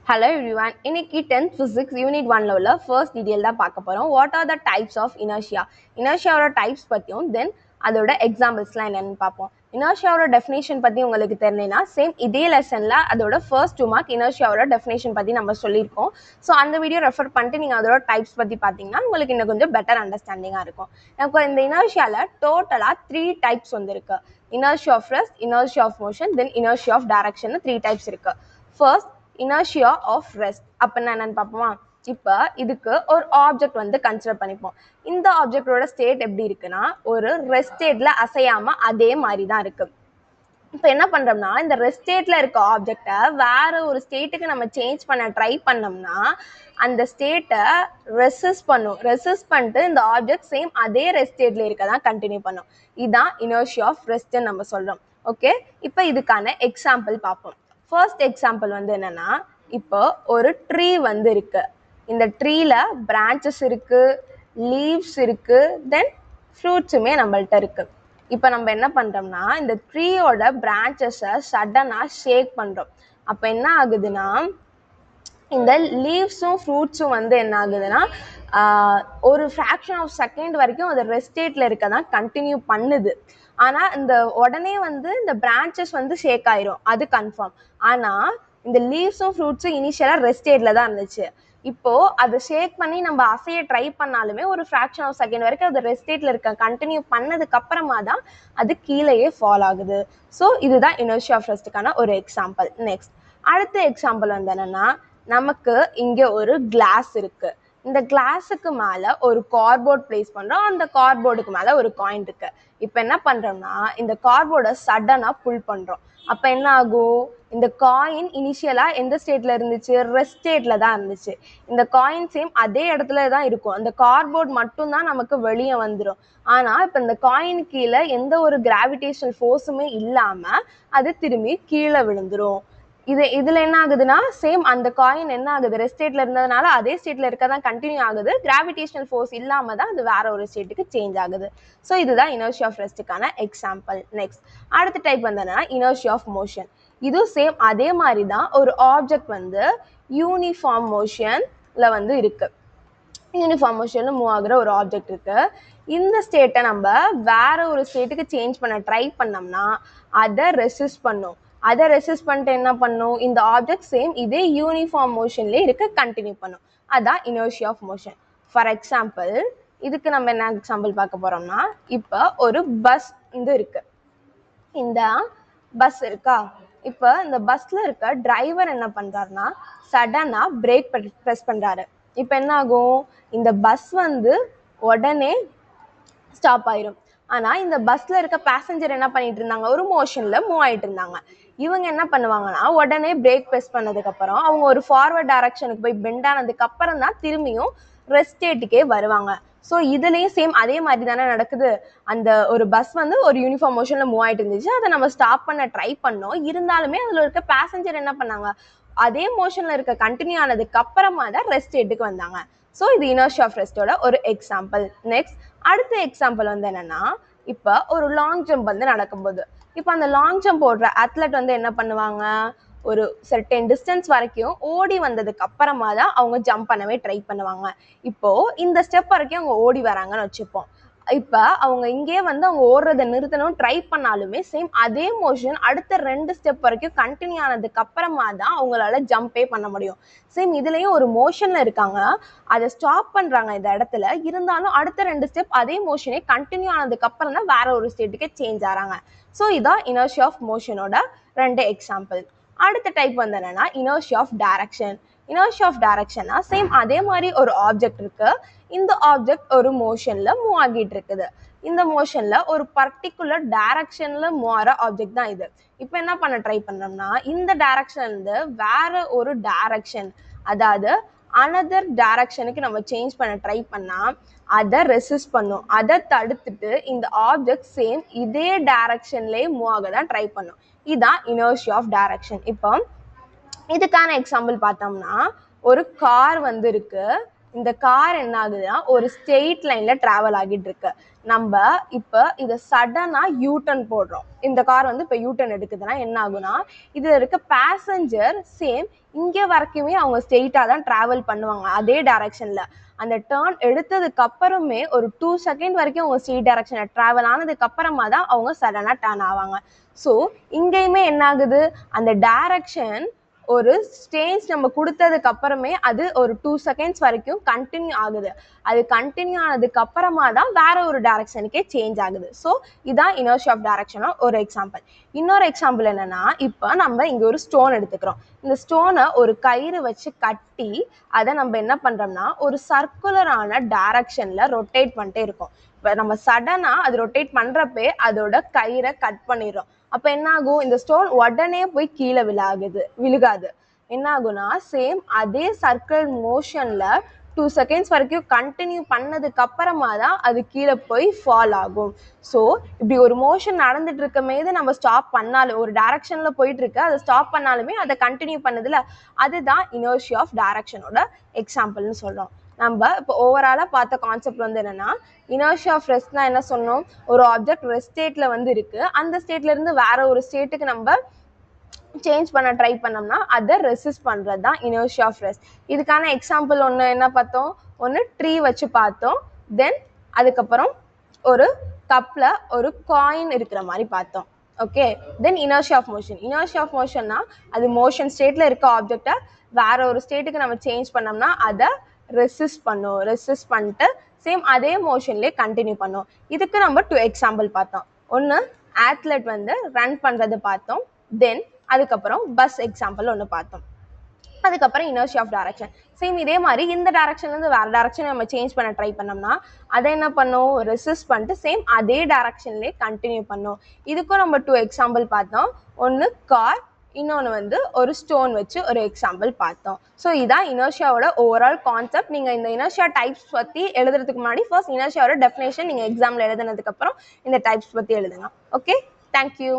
Hello everyone. இன்னைக்கு 10th physics unit 1ல உள்ள first detail தான் பார்க்க போறோம். What are the types of inertia? Inertiaவோட types பத்தியும் then அதோட examples-லாம் என்னன்னு பார்ப்போம். Inertiaவோட definition பத்தி உங்களுக்கு தெரியலனா சேம் இதே லெசன்ல அதோட first 2 mark inertiaவோட definition பத்தி நம்ம சொல்லியிருக்கோம். ஸோ அந்த வீடியோ ரெஃபர் பண்ணிட்டு நீங்கள் அதோட டைப்ஸ் பற்றி பார்த்தீங்கன்னா உங்களுக்கு இன்னும் கொஞ்சம் பெட்டர் அண்டர்ஸ்டாண்டிங்காக இருக்கும். எனக்கு இந்த இனர்ஷியாவில் டோட்டலாக 3 டைப்ஸ் வந்துருக்கு. inertia of rest, inertia of motion, then inertia of direction 3 types இருக்கு. ஃபர்ஸ்ட் inertia of rest அப்படின்னா என்னன்னு பார்ப்போமா. இப்போ இதுக்கு ஒரு ஆப்ஜெக்ட் வந்து கன்சிடர் பண்ணிப்போம். இந்த ஆப்ஜெக்டோட ஸ்டேட் எப்படி இருக்குன்னா ஒரு ரெஸ்ட் ஸ்டேட்ல அசையாம அதே மாதிரி தான் இருக்கு. இப்போ என்ன பண்றோம்னா இந்த ரெஸ்ட் ஸ்டேட்ல இருக்க ஆப்ஜெக்டை வேற ஒரு ஸ்டேட்டுக்கு நம்ம சேஞ்ச் பண்ண ட்ரை பண்ணோம்னா அந்த ஸ்டேட்டை ரெசிஸ்ட் பண்ணிட்டு இந்த ஆப்ஜெக்ட் சேம் அதே ரெஸ்ட் ஸ்டேட்ல இருக்க தான் கண்டினியூ பண்ணும். இதுதான் இனர்ஷியா ஆஃப் ரெஸ்ட்னு நம்ம சொல்றோம். ஓகே, இப்போ இதுக்கான எக்ஸாம்பிள் பார்ப்போம். ஃபர்ஸ்ட் எக்ஸாம்பிள் வந்து என்னன்னா, இப்போ ஒரு ட்ரீ வந்து இருக்கு. இந்த ட்ரீல பிரான்ச்சஸ் இருக்கு, லீவ்ஸ் இருக்கு, தென் ஃப்ரூட்ஸுமே நம்மள்ட்ட இருக்கு. இப்போ நம்ம என்ன பண்றோம்னா இந்த ட்ரீயோட பிரான்ச்சஸை சடனாக ஷேக் பண்றோம். அப்போ என்ன ஆகுதுன்னா இந்த லீவ்ஸும் ஃப்ரூட்ஸும் வந்து என்ன ஆகுதுன்னா ஒரு ஃப்ராக்ஷன் ஆஃப் செகண்ட் வரைக்கும் அது ரெஸ்ட் ஸ்டேட்ல இருக்க தான் கண்டினியூ பண்ணுது. ஆனால் இந்த உடனே வந்து இந்த பிரான்ச்சஸ் வந்து ஷேக் ஆயிரும், அது கன்ஃபார்ம். ஆனால் இந்த லீவ்ஸும் ஃப்ரூட்ஸும் இனிஷியலாக ரெஸ்ட் ஸ்டேட்ல தான் இருந்துச்சு. இப்போ அதை ஷேக் பண்ணி நம்ம அசைய ட்ரை பண்ணாலுமே ஒரு ஃப்ராக்ஷன் ஆஃப் செகண்ட் வரைக்கும் அது ரெஸ்ட் ஸ்டேட்ல இருக்க கண்டினியூ பண்ணதுக்கு அப்புறமா தான் அது கீழேயே ஃபால் ஆகுது. ஸோ இதுதான் இனர்ஷியா ஆஃப் ரெஸ்ட்டுக்கான ஒரு எக்ஸாம்பிள். நெக்ஸ்ட் அடுத்த எக்ஸாம்பிள் வந்து என்னன்னா, நமக்கு இங்கே ஒரு கிளாஸ் இருக்கு. இந்த கிளாஸுக்கு மேலே ஒரு கார்ட்போர்ட் பிளேஸ் பண்ணுறோம். அந்த கார்ட்போர்டுக்கு மேலே ஒரு காயின் இருக்கு. இப்போ என்ன பண்ணுறோம்னா இந்த கார்ட்போர்டை சடனாக புல் பண்ணுறோம். அப்போ என்ன ஆகும், இந்த காயின் இனிஷியலாக எந்த ஸ்டேட்டில் இருந்துச்சு, ரெஸ்ட் ஸ்டேட்டில் தான் இருந்துச்சு. இந்த காயின் சேம் அதே இடத்துல தான் இருக்கும். அந்த கார்ட்போர்ட் மட்டும்தான் நமக்கு வெளியே வந்துடும். ஆனால் இப்போ இந்த காயின் கீழே எந்த ஒரு கிராவிடேஷனல் ஃபோர்ஸுமே இல்லாமல் அது திரும்பி கீழே விழுந்துடும். இதில் என்ன ஆகுதுன்னா சேம் அந்த காயின் என்ன ஆகுது, ரெஸ்ட் ஸ்டேட்ல இருந்ததுனால அதே ஸ்டேட்ல இருக்க தான் கண்டினியூ ஆகுது. கிராவிடேஷனல் ஃபோர்ஸ் இல்லாமல் தான் அது வேற ஒரு ஸ்டேட்டுக்கு சேஞ்ச் ஆகுது. ஸோ இதுதான் இனர்ஷியா ஆஃப் ரெஸ்ட்டுக்கான எக்ஸாம்பிள். நெக்ஸ்ட் அடுத்த டைப் வந்து என்னன்னா இனர்ஷியா ஆஃப் மோஷன். இதுவும் சேம் அதே மாதிரி தான் ஒரு ஆப்ஜெக்ட் வந்து யூனிஃபார்ம் மோஷன்ல வந்து இருக்கு. யூனிஃபார்ம் மோஷன்ல மூவ் ஆகுற ஒரு ஆப்ஜெக்ட் இருக்கு. இந்த ஸ்டேட்டை நம்ம வேற ஒரு ஸ்டேட்டுக்கு சேஞ்ச் பண்ண ட்ரை பண்ணோம்னா அதை ரெசிஸ்ட் பண்ணும். அதை ரெசிஸ்ட் பண்ணிட்டு என்ன பண்ணும், இந்த ஆப்ஜெக்ட் சேம் இதே யூனிஃபார்ம் மோஷன்லேயே இருக்க கண்டினியூ பண்ணும். அதான் inertia of motion. For example இதுக்கு நம்ம என்ன எக்ஸாம்பிள் பார்க்க போறோம்னா, இப்போ ஒரு பஸ் வந்து இருக்கு. இந்த பஸ் இருக்கா, இப்போ இந்த பஸ்ல இருக்க டிரைவர் என்ன பண்றாருன்னா சடனா பிரேக் ப்ரெஸ் பண்றாரு. இப்போ என்ன ஆகும், இந்த பஸ் வந்து உடனே ஸ்டாப் ஆயிரும். ஆனால் இந்த பஸ்ல இருக்க பேசஞ்சர் என்ன பண்ணிட்டு இருந்தாங்க, ஒரு மோஷன்ல மூவ் ஆயிட்டு இருந்தாங்க. இவங்க என்ன பண்ணுவாங்கன்னா உடனே பிரேக் ப்ரெஸ் பண்ணதுக்கு அப்புறம் அவங்க ஒரு ஃபார்வர்ட் டைரக்ஷனுக்கு போய் பெண்ட் ஆனதுக்கு அப்புறம் தான் திரும்பியும் ரெஸ்ட் ஸ்டேட்டுக்கே வருவாங்க. ஸோ இதுலேயும் சேம் அதே மாதிரி தானே நடக்குது. அந்த ஒரு பஸ் வந்து ஒரு யூனிஃபார்ம் மோஷனில் மூவ் ஆகிட்டு இருந்துச்சு, அதை நம்ம ஸ்டாப் பண்ண ட்ரை பண்ணோம். இருந்தாலுமே அதில் இருக்க பேசஞ்சர் என்ன பண்ணாங்க, அதே மோஷனில் இருக்க கண்டினியூ ஆனதுக்கு அப்புறமா தான் ரெஸ்ட் ஸ்டேட்டுக்கு வந்தாங்க. ஸோ இது இனர்ஷியா ஆஃப் ரெஸ்ட்டோட ஒரு எக்ஸாம்பிள். நெக்ஸ்ட் அடுத்த எக்ஸாம்பிள் வந்து என்னன்னா, இப்போ ஒரு லாங் ஜம்ப் வந்து நடக்கும்போது இப்போ அந்த லாங் ஜம்ப் போடுற அத்லட் வந்து என்ன பண்ணுவாங்க, ஒரு சர்டன் டிஸ்டன்ஸ் வரைக்கும் ஓடி வந்ததுக்கு அப்புறமா தான் அவங்க ஜம்ப் பண்ணவே ட்ரை பண்ணுவாங்க. இப்போ இந்த ஸ்டெப் வரைக்கும் அவங்க ஓடி வராங்கன்னு வச்சுப்போம். இப்போ அவங்க இங்கே வந்து அவங்க ஓடுறதை நிறுத்தணும் ட்ரை பண்ணாலுமே சேம் அதே மோஷன் அடுத்த 2 ஸ்டெப் வரைக்கும் கண்டினியூ ஆனதுக்கு அப்புறமா தான் அவங்களால ஜம்பே பண்ண முடியும். சேம் இதுலேயும் ஒரு மோஷன்ல இருக்காங்க, அதை ஸ்டாப் பண்றாங்க இந்த இடத்துல. இருந்தாலும் அடுத்த 2 ஸ்டெப் அதே மோஷனே கண்டினியூ ஆனதுக்கு அப்புறம் தான் வேற ஒரு ஸ்டேட்டுக்கு சேஞ்ச் ஆகிறாங்க. ஸோ இதான் இனர்ஷியா ஆஃப் மோஷனோட 2 எக்ஸாம்பிள். அடுத்த டைப் வந்து என்னன்னா inertia of direction. Inertia of டைரக்ஷன்னா சேம் அதே மாதிரி ஒரு ஆப்ஜெக்ட் இருக்கு. இந்த ஆப்ஜெக்ட் ஒரு மோஷன்ல மூவ் ஆகிட்டு இருக்குது. இந்த மோஷன்ல ஒரு பர்டிகுலர் டைரக்ஷன்ல மூவ் ஆகிற ஆப்ஜெக்ட் தான் இது. இப்போ என்ன பண்ண ட்ரை பண்றோம்னா இந்த டைரக்ஷன்ல இருந்து வேற ஒரு டைரக்ஷன், அதாவது அனதர் டைரக்ஷனுக்கு நம்ம சேஞ்ச் பண்ண ட்ரை பண்ணா அதை ரெசிஸ்ட் பண்ணும். அதை தடுத்துட்டு இந்த ஆப்ஜெக்ட் சேம் இதே டைரக்ஷன்லேயே மூவ் ஆக தான் ட்ரை பண்ணும். இதுதான் இனர்ஷியா ஆஃப் டைரக்ஷன். இப்போ இதுக்கான எக்ஸாம்பிள் பார்த்தோம்னா ஒரு கார் வந்து இருக்கு. இந்த கார் என்ன ஆகுதுன்னா ஒரு ஸ்ட்ரெயிட் லைன்ல டிராவல் ஆகிட்டு இருக்கு. நம்ம இப்போ இதை சடனா யூட்டர்ன் போடுறோம். இந்த கார் வந்து இப்போ யூட்டர்ன் எடுக்குதுன்னா என்ன ஆகுனா, இதுல இருக்க பேசஞ்சர் சேம் இங்கே வரைக்குமே அவங்க ஸ்ட்ரெயிட்டாக தான் டிராவல் பண்ணுவாங்க அதே டைரக்ஷன்ல. அந்த டேர்ன் எடுத்ததுக்கு அப்புறமே ஒரு 2 செகண்ட் வரைக்கும் அவங்க ஸ்ட்ரெயிட் டைரக்ஷன்ல டிராவல் ஆனதுக்கு அப்புறமா தான் அவங்க சடனா டர்ன் ஆவாங்க. ஸோ இங்கேயுமே என்ன ஆகுது, அந்த டைரக்ஷன் ஒரு ஸ்டேஜ் நம்ம கொடுத்ததுக்கு அப்புறமே அது ஒரு 2 செகண்ட்ஸ் வரைக்கும் கண்டினியூ ஆகுது. அது கண்டினியூ ஆனதுக்கு அப்புறமா தான் வேற ஒரு டைரக்ஷனுக்கே சேஞ்ச் ஆகுது. ஸோ இதான் இனர்ஷியா ஆஃப் டைரக்ஷனோட ஒரு எக்ஸாம்பிள். இன்னொரு எக்ஸாம்பிள் என்னன்னா, இப்போ நம்ம இங்க ஒரு ஸ்டோன் எடுத்துக்கிறோம். இந்த ஸ்டோனை ஒரு கயிறு வச்சு கட்டி அதை நம்ம என்ன பண்றோம்னா ஒரு சர்க்குலரான டைரக்ஷன்ல ரொட்டேட் பண்ணிட்டே இருக்கோம். இப்போ நம்ம சடனா அது ரொட்டேட் பண்றப்பே அதோட கயிறை கட் பண்ணிடுறோம். அப்ப என்ன ஆகும், இந்த ஸ்டோன் உடனே போய் கீழே விழுகாது. என்ன ஆகும்னா சேம் அதே சர்க்கிள் மோஷன்ல 2 செகண்ட்ஸ் வரைக்கும் கண்டினியூ பண்ணதுக்கு அப்புறமா தான் அது கீழே போய் ஃபால் ஆகும். ஸோ இப்படி ஒரு மோஷன் நடந்துட்டு இருக்கமேது நம்ம ஸ்டாப் பண்ணாலும், ஒரு டைரக்ஷன்ல போயிட்டு இருக்கு அதை ஸ்டாப் பண்ணாலுமே அதை கண்டினியூ பண்ணதுல அதுதான் இனர்ஷியா ஆஃப் டைரக்ஷனோட எக்ஸாம்பிள்னு சொல்றோம். நம்ம இப்போ ஓவராலாக பார்த்த கான்செப்ட் வந்து என்னன்னா, இனர்ஷியா ஆஃப் ரெஸ்ட்னா என்ன சொன்னோம், ஒரு ஆப்ஜெக்ட் ரெஸ்ட் ஸ்டேட்ல வந்து இருக்கு, அந்த ஸ்டேட்ல இருந்து வேற ஒரு ஸ்டேட்டுக்கு நம்ம சேஞ்ச் பண்ண ட்ரை பண்ணோம்னா அதை ரெசிஸ்ட் பண்றது தான் இனர்ஷியா ஆஃப் ரெஸ்ட். இதுக்கான எக்ஸாம்பிள் ஒன்று என்ன பார்த்தோம், ஒன்று ட்ரீ வச்சு பார்த்தோம். தென் அதுக்கப்புறம் ஒரு கப்ல ஒரு காயின் இருக்கிற மாதிரி பார்த்தோம். Okay, then inertia of motion. Inertia of மோஷன்னா அது மோஷன் ஸ்டேட்ல இருக்க ஆப்ஜெக்டை வேற ஒரு ஸ்டேட்டுக்கு நம்ம சேஞ்ச் பண்ணோம்னா அதை ரெசிஸ்ட் பண்ணிட்டு சேம் அதே மோஷன்லேயே கண்டினியூ பண்ணும். இதுக்கு நம்ம 2 எக்ஸாம்பிள் பார்த்தோம். ஒன்று ஆத்லெட் வந்து ரன் பண்ணுறது பார்த்தோம். தென் அதுக்கப்புறம் பஸ் எக்ஸாம்பிள் ஒன்று பார்த்தோம். அதுக்கப்புறம் இனர்ஷியா ஆஃப் டைரக்ஷன். சேம் இதே மாதிரி இந்த டைரக்ஷன்லேருந்து வேறு டைரக்ஷன் நம்ம சேஞ்ச் பண்ண ட்ரை பண்ணோம்னா அதை என்ன பண்ணும், ரெசிஸ்ட் பண்ணிட்டு சேம் அதே டைரக்ஷன்லேயே கண்டினியூ பண்ணும். இதுக்கும் நம்ம 2 எக்ஸாம்பிள் பார்த்தோம். ஒன்று கார், இன்னொன்று வந்து ஒரு ஸ்டோன் வச்சு ஒரு எக்ஸாம்பிள் பார்த்தோம். ஸோ இதான் இனர்ஷியாவோட ஓவரால் கான்செப்ட். நீங்கள் இந்த இனர்ஷியா டைப்ஸ் பற்றி எழுதுறதுக்கு முன்னாடி ஃபர்ஸ்ட் இனர்ஷியாவோட டெஃபினேஷன் நீங்கள் எக்ஸாமில் எழுதுனதுக்கப்புறம் இந்த டைப்ஸ் பற்றி எழுதுங்க. Okay, thank you.